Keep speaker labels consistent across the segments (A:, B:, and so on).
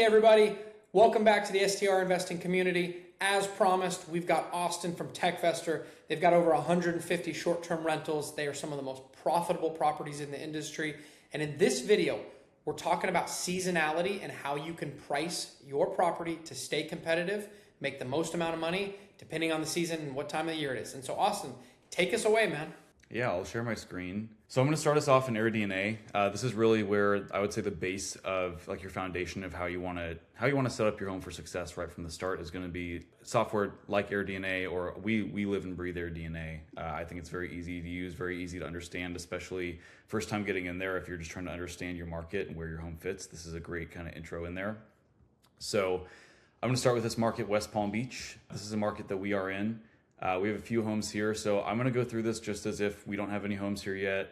A: Hey everybody, welcome back to the STR investing community. As promised, we've got Austin from Techvestor. They've got over 150 short-term rentals. They are some of the most profitable properties in the industry. And in this video, we're talking about seasonality and how you can price your property to stay competitive, make the most amount of money, depending on the season and what time of the year it is. And so Austin, take us away, man.
B: Yeah, I'll share my screen. So I'm going to start us off in AirDNA. This is really where I would say the base of like your foundation of how you want to set up your home for success right from the start is going to be software like AirDNA, or we live and breathe AirDNA. I think it's very easy to use, very easy to understand, especially first time getting in there. If you're just trying to understand your market and where your home fits, this is a great kind of intro in there. So I'm going to start with this market, West Palm Beach. This is a market that we are in. We have a few homes here, so I'm going to go through this just as if we don't have any homes here yet.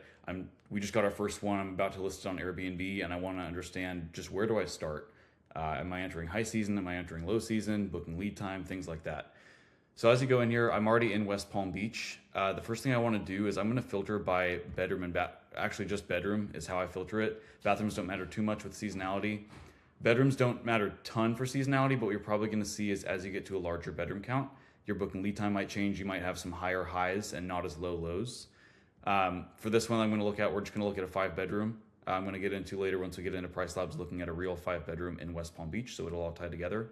B: We just got our first one. I'm about to list it on Airbnb, and I want to understand just where do I start? Am I entering high season? Am I entering low season? Booking lead time, things like that. So as you go in here, I'm already in West Palm Beach. The first thing I want to do is I'm going to filter by bedroom and actually just bedroom is how I filter it. Bathrooms don't matter too much with seasonality. Bedrooms don't matter a ton for seasonality, but what you're probably going to see is as you get to a larger bedroom count, your booking lead time might change. You might have some higher highs and not as low lows. For this one, we're just going to look at a 5-bedroom. I'm going to get into later once we get into Price Labs looking at a real 5-bedroom in West Palm Beach, so it'll all tie together.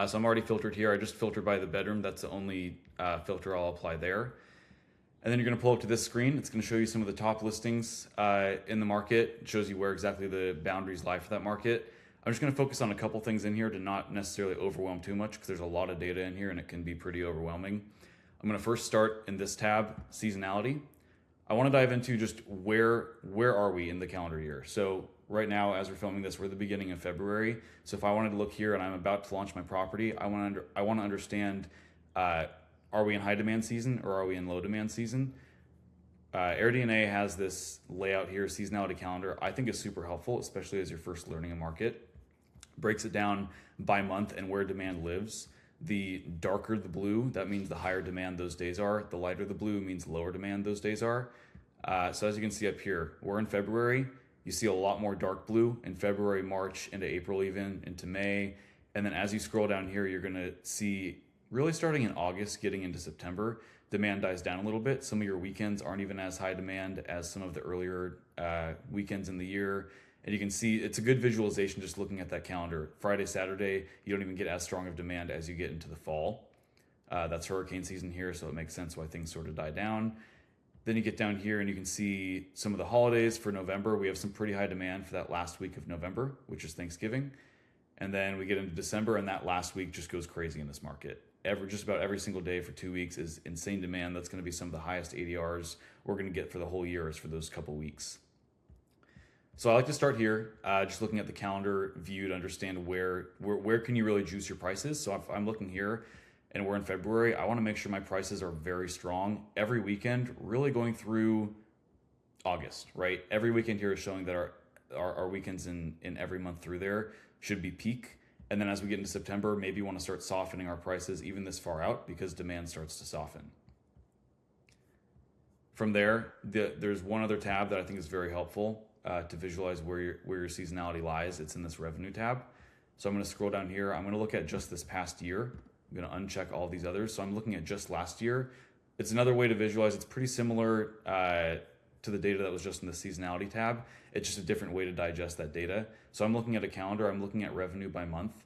B: So I'm already filtered here. I just filtered by the bedroom. That's the only filter I'll apply there. And then you're going to pull up to this screen. It's going to show you some of the top listings in the market. It shows you where exactly the boundaries lie for that market. I'm just going to focus on a couple things in here to not necessarily overwhelm too much because there's a lot of data in here and it can be pretty overwhelming. I'm going to first start in this tab, seasonality. I want to dive into just where are we in the calendar year. So right now, as we're filming this, we're at the beginning of February. So if I wanted to look here and I'm about to launch my property, I want to understand, are we in high demand season or are we in low demand season? AirDNA has this layout here, seasonality calendar. I think is super helpful, especially as you're first learning a market. Breaks it down by month and where demand lives. The darker the blue, that means the higher demand those days are. The lighter the blue means lower demand those days are. So as you can see up here, we're in February. You see a lot more dark blue in February, March, into April even, into May. And then as you scroll down here, you're gonna see really starting in August, getting into September, demand dies down a little bit. Some of your weekends aren't even as high demand as some of the earlier weekends in the year. And you can see it's a good visualization just looking at that calendar. Friday, Saturday, you don't even get as strong of demand as you get into the fall. That's hurricane season here, so it makes sense why things sort of die down. Then you get down here and you can see some of the holidays for November. We have some pretty high demand for that last week of November, which is Thanksgiving. And then we get into December and that last week just goes crazy in this market. Just about every single day for 2 weeks is insane demand. That's going to be some of the highest ADRs we're going to get for the whole year is for those couple weeks. So I like to start here, just looking at the calendar view to understand where can you really juice your prices. So if I'm looking here and we're in February, I want to make sure my prices are very strong every weekend, really going through August, right? Every weekend here is showing that our weekends in every month through there should be peak. And then as we get into September, maybe you want to start softening our prices even this far out because demand starts to soften. From there, there's one other tab that I think is very helpful to visualize where your seasonality lies. It's in this revenue tab. So I'm going to scroll down here. I'm going to look at just this past year. I'm going to uncheck all these others. So I'm looking at just last year. It's another way to visualize. It's pretty similar to the data that was just in the seasonality tab. It's just a different way to digest that data. So I'm looking at a calendar. I'm looking at revenue by month.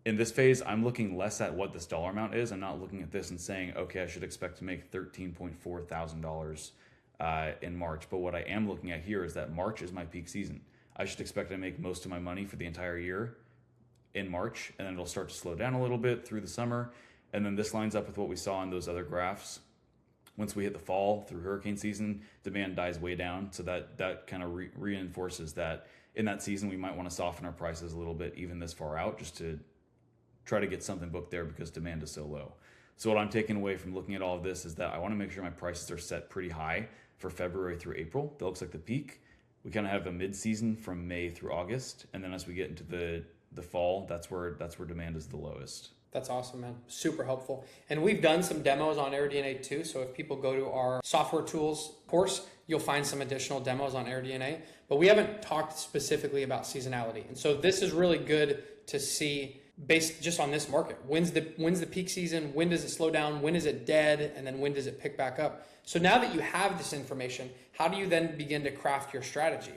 B: In this phase, I'm looking less at what this dollar amount is. I'm not looking at this and saying, okay, I should expect to make $13.4 thousand in March. But what I am looking at here is that March is my peak season. I should expect to make most of my money for the entire year in March, and then it'll start to slow down a little bit through the summer. And then this lines up with what we saw in those other graphs. Once we hit the fall through hurricane season, demand dies way down. So that kind of reinforces that in that season, we might want to soften our prices a little bit, even this far out, just to try to get something booked there because demand is so low. So what I'm taking away from looking at all of this is that I want to make sure my prices are set pretty high for February through April. That looks like the peak. We kind of have a mid-season from May through August. And then as we get into the fall, that's where demand is the lowest.
A: That's awesome, man. Super helpful. And we've done some demos on AirDNA too. So if people go to our software tools course, you'll find some additional demos on AirDNA. But we haven't talked specifically about seasonality. And so this is really good to see based just on this market. When's the peak season? When does it slow down? When is it dead? And then when does it pick back up? So now that you have this information, how do you then begin to craft your strategy?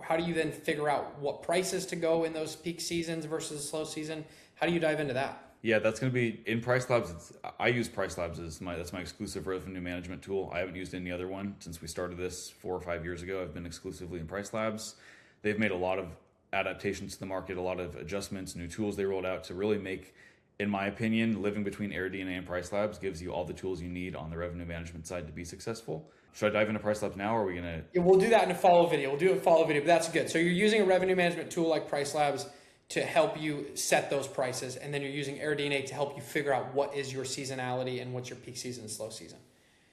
A: How do you then figure out what prices to go in those peak seasons versus a slow season? How do you dive into that?
B: Yeah, that's going to be in Price Labs. I use Price Labs as that's my exclusive revenue management tool. I haven't used any other one since we started this 4 or 5 years ago. I've been exclusively in Price Labs. They've made a lot of adaptations to the market, a lot of adjustments, new tools they rolled out to really make, in my opinion, living between AirDNA and Price Labs gives you all the tools you need on the revenue management side to be successful. Should I dive into Price Labs now, or are we going to?
A: Yeah, we'll do that in a follow video. We'll do a follow video, but that's good. So you're using a revenue management tool like Price Labs to help you set those prices, and then you're using AirDNA to help you figure out what is your seasonality and what's your peak season and slow season.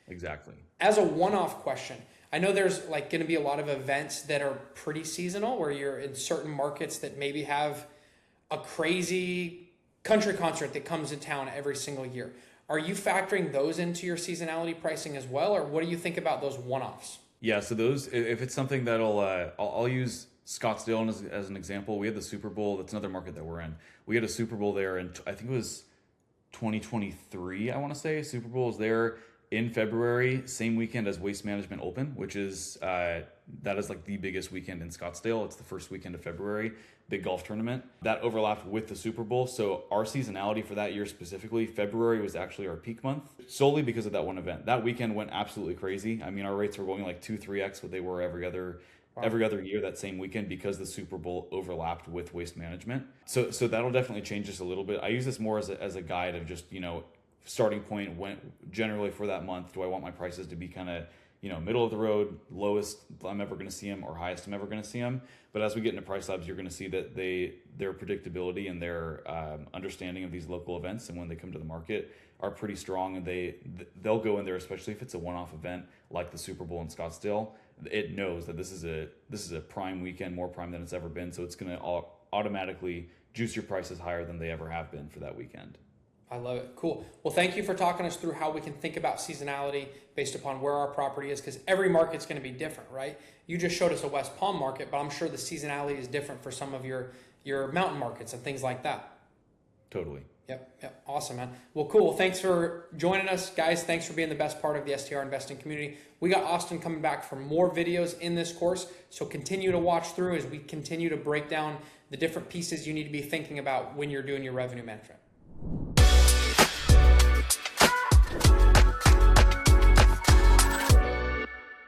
B: Exactly.
A: As a one-off question, I know there's like going to be a lot of events that are pretty seasonal where you're in certain markets that maybe have a crazy country concert that comes to town every single year. Are you factoring those into your seasonality pricing as well, or what do you think about those one-offs?
B: Yeah, so those, if it's something that'll, I'll use Scottsdale as an example. We had the Super Bowl. That's another market that we're in. We had a Super Bowl there, and I think it was 2023, I want to say. Super Bowl is there in February, same weekend as Waste Management Open, which is, that is like the biggest weekend in Scottsdale. It's the first weekend of February, big golf tournament. That overlapped with the Super Bowl. So our seasonality for that year specifically, February was actually our peak month, solely because of that one event. That weekend went absolutely crazy. I mean, our rates were going like 2-3x what they were every other year that same weekend because the Super Bowl overlapped with Waste Management. So that'll definitely change just a little bit. I use this more as a guide of just, starting point when generally for that month, do I want my prices to be kind of, middle of the road, lowest I'm ever going to see them or highest I'm ever going to see them. But as we get into Price Labs, you're going to see that their predictability and their understanding of these local events and when they come to the market are pretty strong, and they'll go in there, especially if it's a one-off event like the Super Bowl in Scottsdale. It knows that this is a prime weekend, more prime than it's ever been, so it's going to automatically juice your prices higher than they ever have been for that weekend.
A: I love it. Cool. Well, thank you for talking us through how we can think about seasonality based upon where our property is, because every market's going to be different, right? You just showed us a West Palm market, but I'm sure the seasonality is different for some of your mountain markets and things like that.
B: Totally.
A: Yep. Awesome, man. Well, cool. Well, thanks for joining us, guys. Thanks for being the best part of the STR investing community. We got Austin coming back for more videos in this course, so continue to watch through as we continue to break down the different pieces you need to be thinking about when you're doing your revenue management.